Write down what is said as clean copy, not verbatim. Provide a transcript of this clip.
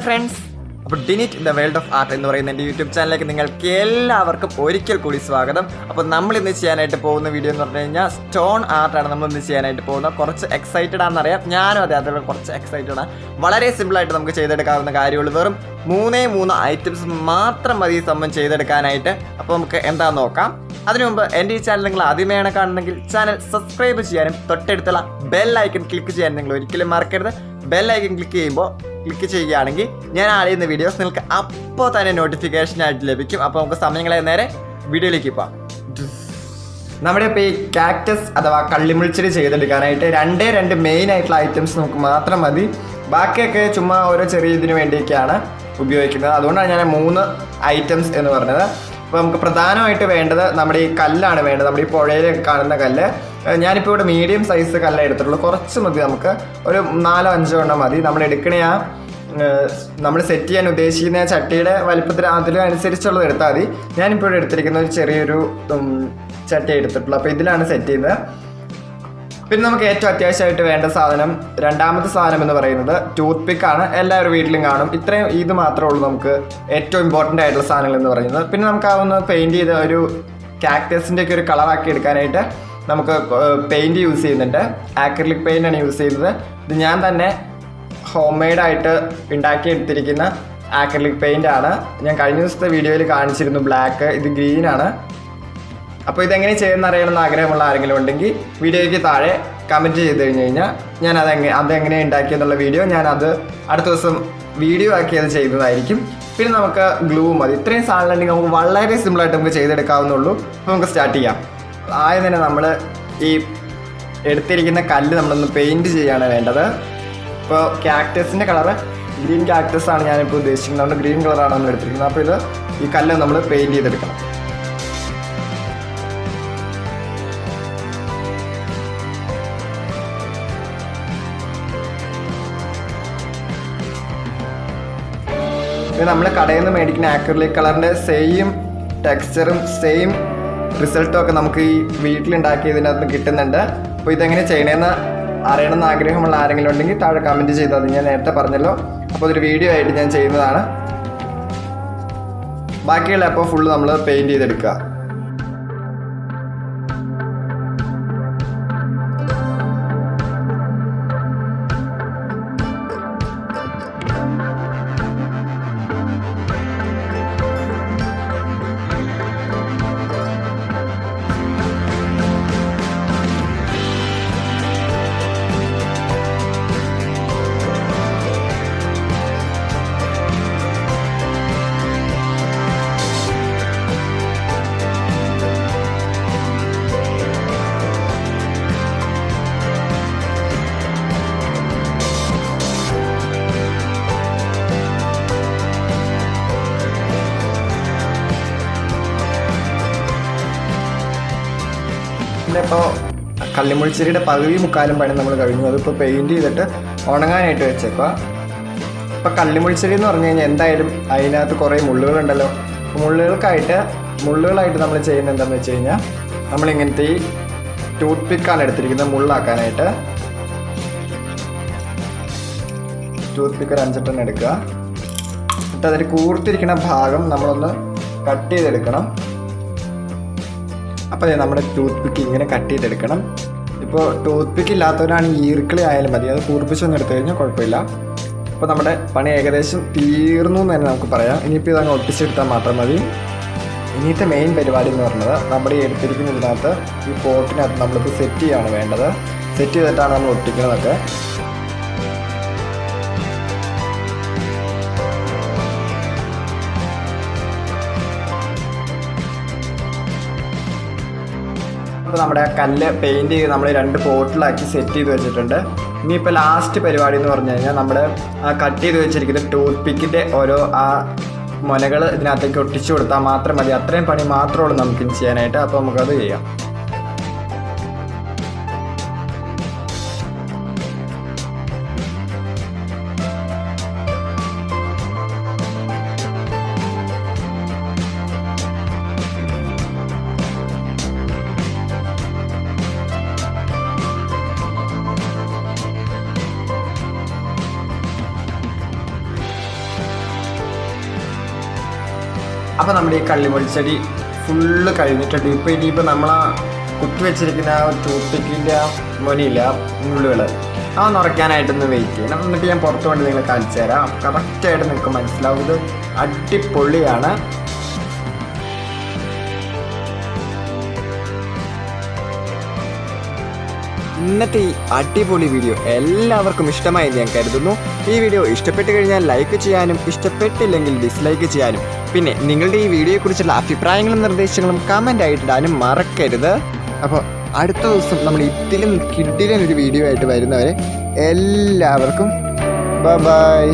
friends. അപ്പോൾ ഡിനിറ്റ് the world of art എന്ന് പറയുന്ന എൻ്റെ യൂട്യൂബ് ചാനലിലേക്ക് നിങ്ങൾക്ക് എല്ലാവർക്കും ഒരിക്കൽ കൂടി സ്വാഗതം. അപ്പോൾ നമ്മൾ ഇന്ന് ചെയ്യാനായിട്ട് പോകുന്ന വീഡിയോ എന്ന് പറഞ്ഞു കഴിഞ്ഞാൽ സ്റ്റോൺ ആർട്ടാണ് നമ്മൾ ഇന്ന് ചെയ്യാനായിട്ട് പോകുന്നത്. കുറച്ച് എക്സൈറ്റഡ് ആണെന്നറിയാം, ഞാനും അതേപോലെ കുറച്ച് എക്സൈറ്റഡ് ആണ്. വളരെ സിമ്പിളായിട്ട് നമുക്ക് ചെയ്തെടുക്കാവുന്ന കാര്യമുള്ളൂ. വെറും 3 ഐറ്റംസ് മാത്രം മതി ഈ സംഭവം ചെയ്തെടുക്കാനായിട്ട്. അപ്പോൾ നമുക്ക് എന്താണെന്ന് നോക്കാം. അതിനു മുമ്പ് എൻ്റെ ഈ ചാനൽ നിങ്ങൾ ആദ്യമായാണ് കാണുന്നെങ്കിൽ ചാനൽ സബ്സ്ക്രൈബ് ചെയ്യാനും തൊട്ടടുത്തുള്ള ബെൽ ഐക്കൺ ക്ലിക്ക് ചെയ്യാനും നിങ്ങൾ ഒരിക്കലും മറക്കരുത്. ബെൽ ഐക്കൺ ക്ലിക്ക് ചെയ്യുകയാണെങ്കിൽ ഞാൻ ആടുന്ന വീഡിയോസ് നിങ്ങൾക്ക് അപ്പോൾ തന്നെ നോട്ടിഫിക്കേഷനായിട്ട് ലഭിക്കും. അപ്പോൾ നമുക്ക് സമയങ്ങളെ നേരെ വീഡിയോയിലേക്ക് പോകാം. നമ്മുടെ ഇപ്പോൾ ഈ കാക്ടസ് അഥവാ കള്ളിമുൾച്ചെടി ചെയ്തെടുക്കാനായിട്ട് രണ്ട് മെയിൻ ആയിട്ടുള്ള ഐറ്റംസ് നമുക്ക് മാത്രം മതി. ബാക്കിയൊക്കെ ചുമ്മാ ഓരോ ചെറിയ ഇതിന് വേണ്ടിയൊക്കെയാണ് ഉപയോഗിക്കുന്നത്. അതുകൊണ്ടാണ് ഞാൻ 3 ഐറ്റംസ് എന്ന് പറഞ്ഞത്. അപ്പോൾ നമുക്ക് പ്രധാനമായിട്ട് വേണ്ടത് നമ്മുടെ ഈ കല്ലാണ് വേണ്ടത്. നമ്മുടെ ഈ പുഴയിൽ കാണുന്ന കല്ല്. ഞാനിപ്പോൾ ഇവിടെ മീഡിയം സൈസ് കല്ല് എടുത്തിട്ടുള്ളൂ. കുറച്ച് മതി, നമുക്ക് ഒരു 4-5 എണ്ണം മതി. നമ്മൾ എടുക്കണ നമ്മൾ സെറ്റ് ചെയ്യാൻ ഉദ്ദേശിക്കുന്ന ചട്ടിയുടെ വലിപ്പത്തിൽ അതിനനുസരിച്ചുള്ളത് എടുത്താൽ മതി. ഞാനിപ്പോൾ ഇവിടെ എടുത്തിരിക്കുന്ന ഒരു ചെറിയൊരു ചട്ടി എടുത്തിട്ടുള്ളൂ. അപ്പോൾ ഇതിലാണ് സെറ്റ് ചെയ്യുന്നത്. പിന്നെ നമുക്ക് ഏറ്റവും അത്യാവശ്യമായിട്ട് വേണ്ട സാധനം, രണ്ടാമത്തെ സാധനം എന്ന് പറയുന്നത് ടൂത്ത് പിക്കാണ്. എല്ലാവരും വീട്ടിലും കാണും. ഇത് മാത്രമേ ഉള്ളൂ നമുക്ക് ഏറ്റവും ഇമ്പോർട്ടൻ്റ് ആയിട്ടുള്ള സാധനങ്ങൾ എന്ന് പറയുന്നത്. പിന്നെ നമുക്ക് അതൊന്ന് പെയിൻറ്റ് ചെയ്ത് ഒരു കാക്ടസിൻ്റെ ഒക്കെ ഒരു കളറാക്കി എടുക്കാനായിട്ട് നമുക്ക് പെയിൻറ്റ് യൂസ് ചെയ്യുന്നുണ്ട്. ആക്രിലിക് പെയിൻ്റാണ് യൂസ് ചെയ്യുന്നത്. ഇത് ഞാൻ തന്നെ ഹോം മെയ്ഡായിട്ട് ഉണ്ടാക്കിയെടുത്തിരിക്കുന്ന ആക്രിലിക് പെയിൻ്റാണ്. ഞാൻ കഴിഞ്ഞ ദിവസത്തെ വീഡിയോയിൽ കാണിച്ചിരുന്നു ബ്ലാക്ക്, ഇത് ഗ്രീനാണ്. അപ്പോൾ ഇതെങ്ങനെ ചെയ്യുന്ന അറിയണമെന്ന് ആഗ്രഹമുള്ള ആരെങ്കിലും ഉണ്ടെങ്കിൽ വീഡിയോയ്ക്ക് താഴെ കമൻറ്റ് ചെയ്ത് കഴിഞ്ഞാൽ ഞാൻ അതെങ്ങനെ ഉണ്ടാക്കിയെന്നുള്ള വീഡിയോ അത് അടുത്ത ദിവസം വീഡിയോ ആക്കി അത് ചെയ്യുന്നതായിരിക്കും. പിന്നെ നമുക്ക് ഗ്ലൂ മതി. ഇത്രയും സാധനങ്ങളുണ്ടെങ്കിൽ നമുക്ക് വളരെ സിമ്പിളായിട്ട് നമുക്ക് ചെയ്തെടുക്കാവുന്നുള്ളൂ. അപ്പോൾ നമുക്ക് സ്റ്റാർട്ട് ചെയ്യാം. ആദ്യം തന്നെ നമ്മൾ ഈ എടുത്തിരിക്കുന്ന കല്ല് നമ്മളൊന്ന് പെയിൻറ്റ് ചെയ്യാണ് വേണ്ടത്. ഇപ്പോൾ കാക്ടസിൻ്റെ കളറ് ഗ്രീൻ കാക്ടസാണ് ഞാനിപ്പോൾ ഉദ്ദേശിക്കുന്നത്. അതുകൊണ്ട് ഗ്രീൻ കളറാണ് നമ്മൾ എടുത്തിരിക്കുന്നത്. അപ്പോൾ ഈ കല്ല് നമ്മൾ പെയിൻറ്റ് ചെയ്തെടുക്കണം. ഇത് നമ്മൾ കടയിൽ നിന്ന് മേടിക്കുന്ന ആക്രിലിക് കളറിൻ്റെ സെയിം ടെക്സ്ചറും സെയിം റിസൾട്ടും ഒക്കെ നമുക്ക് ഈ വീട്ടിലുണ്ടാക്കിയതിനകത്ത് കിട്ടുന്നുണ്ട്. അപ്പോൾ ഇതെങ്ങനെ ചെയ്യണമെന്ന് അറിയണമെന്ന് ആഗ്രഹമുള്ള ആരെങ്കിലും ഉണ്ടെങ്കിൽ താഴെ കമൻറ്റ് ചെയ്താൽ മതി. ഞാൻ നേരത്തെ പറഞ്ഞല്ലോ. അപ്പോൾ അതൊരു വീഡിയോ ആയിട്ട് ഞാൻ ചെയ്യുന്നതാണ്. ബാക്കിയുള്ള അപ്പോൾ ഫുള്ള് നമ്മൾ പെയിൻറ്റ് ചെയ്തെടുക്കുക. ഇപ്പോൾ കള്ളിമുൾച്ചെടിയുടെ പകുതി മുക്കാലും പണി നമ്മൾ കഴിഞ്ഞു. അതിപ്പോൾ പെയിൻറ്റ് ചെയ്തിട്ട് ഉണങ്ങാനായിട്ട് വെച്ചേക്കുക. ഇപ്പോൾ കള്ളിമുൾച്ചെടി എന്ന് പറഞ്ഞു കഴിഞ്ഞാൽ എന്തായാലും അതിനകത്ത് കുറേ മുള്ളുകളുണ്ടല്ലോ. മുള്ളുകളായിട്ട് നമ്മൾ ചെയ്യുന്നത് എന്താണെന്ന് വെച്ച് കഴിഞ്ഞാൽ നമ്മളിങ്ങനത്തെ ഈ ടൂത്ത് പിക്കാണ് എടുത്തിരിക്കുന്നത് മുള്ളാക്കാനായിട്ട്. ടൂത്ത് പിക്ക് ഒരു 5 എണ്ണം എടുക്കുക. എന്നിട്ട് അതിൽ കൂർത്തിരിക്കുന്ന ഭാഗം നമ്മളൊന്ന് കട്ട് ചെയ്തെടുക്കണം. അപ്പോൾ നമ്മുടെ ടൂത്ത് പിക്ക് ഇങ്ങനെ കട്ട് ചെയ്തെടുക്കണം. ഇപ്പോൾ ടൂത്ത് പിക്ക് ഇല്ലാത്തവരാണ് ഈർക്കിളി ആയാലും മതി, അത് കൂർപ്പിച്ചൊന്നും എടുത്തു കഴിഞ്ഞാൽ കുഴപ്പമില്ല. അപ്പോൾ നമ്മുടെ പണി ഏകദേശം തീർന്നു എന്ന് തന്നെ നമുക്ക് പറയാം. ഇനിയിപ്പോൾ ഇതങ്ങ് ഒട്ടിച്ചെടുത്താൽ മാത്രം മതി. ഇനിയത്തെ മെയിൻ പരിപാടി എന്ന് പറഞ്ഞത് നമ്മുടെ ഈ എടുത്തിരിക്കുന്നതിനകത്ത് ഈ പോട്ടിനകത്ത് നമ്മളിപ്പോൾ സെറ്റ് ചെയ്യാണ് വേണ്ടത്. സെറ്റ് ചെയ്തിട്ടാണ് നമ്മൾ ഒട്ടിക്കുന്നതൊക്കെ. അപ്പോൾ നമ്മുടെ കല്ല് പെയിൻറ്റ് ചെയ്ത് നമ്മൾ 2 പോട്ടിലാക്കി സെറ്റ് ചെയ്ത് വെച്ചിട്ടുണ്ട്. ഇനിയിപ്പോൾ ലാസ്റ്റ് പരിപാടി എന്ന് പറഞ്ഞു കഴിഞ്ഞാൽ നമ്മൾ ആ കട്ട് ചെയ്ത് വെച്ചിരിക്കുന്ന ടൂത്ത് പിക്കിൻ്റെ ഓരോ മുനകൾ ഇതിനകത്തേക്ക് ഒട്ടിച്ചു കൊടുത്താൽ മാത്രം മതി. അത്രയും പണി മാത്രമേ ഉള്ളൂ നമുക്കിനി ചെയ്യാനായിട്ട്. അപ്പോൾ നമുക്കത് ചെയ്യാം. അപ്പോൾ നമ്മുടെ ഈ കള്ളിമുൾച്ചെടി ഫുള്ള് കഴിഞ്ഞിട്ടുണ്ട്. ഇപ്പോൾ ഇനിയിപ്പോൾ നമ്മൾ കുത്തി വെച്ചിരിക്കുന്ന ആ ടൂത്ത് ആ മുനയില്ല, മുള്ളുകൾ നിറയ്ക്കാനായിട്ടൊന്ന് വെയിറ്റ് ചെയ്യണം. എന്നിട്ട് ഞാൻ പുറത്ത് കൊണ്ട് നിങ്ങൾ കാണിച്ചു തരാം. കറക്റ്റായിട്ട് നിങ്ങൾക്ക് മനസ്സിലാവും, ഇത് അടിപൊളിയാണ്. ഇന്നത്തെ ഈ അടിപൊളി വീഡിയോ എല്ലാവർക്കും ഇഷ്ടമായി ഞാൻ കരുതുന്നു. ഈ വീഡിയോ ഇഷ്ടപ്പെട്ട് കഴിഞ്ഞാൽ ലൈക്ക് ചെയ്യാനും ഇഷ്ടപ്പെട്ടില്ലെങ്കിൽ ഡിസ്ലൈക്ക് ചെയ്യാനും പിന്നെ നിങ്ങളുടെ ഈ വീഡിയോയെക്കുറിച്ചുള്ള അഭിപ്രായങ്ങളും നിർദ്ദേശങ്ങളും കമൻ്റ് ആയിട്ടിടാനും മറക്കരുത്. അപ്പോൾ അടുത്ത ദിവസം നമ്മൾ ഇതിലും കിഡിലും ഒരു വീഡിയോ ആയിട്ട് വരുന്നവരെ എല്ലാവർക്കും ബൈ.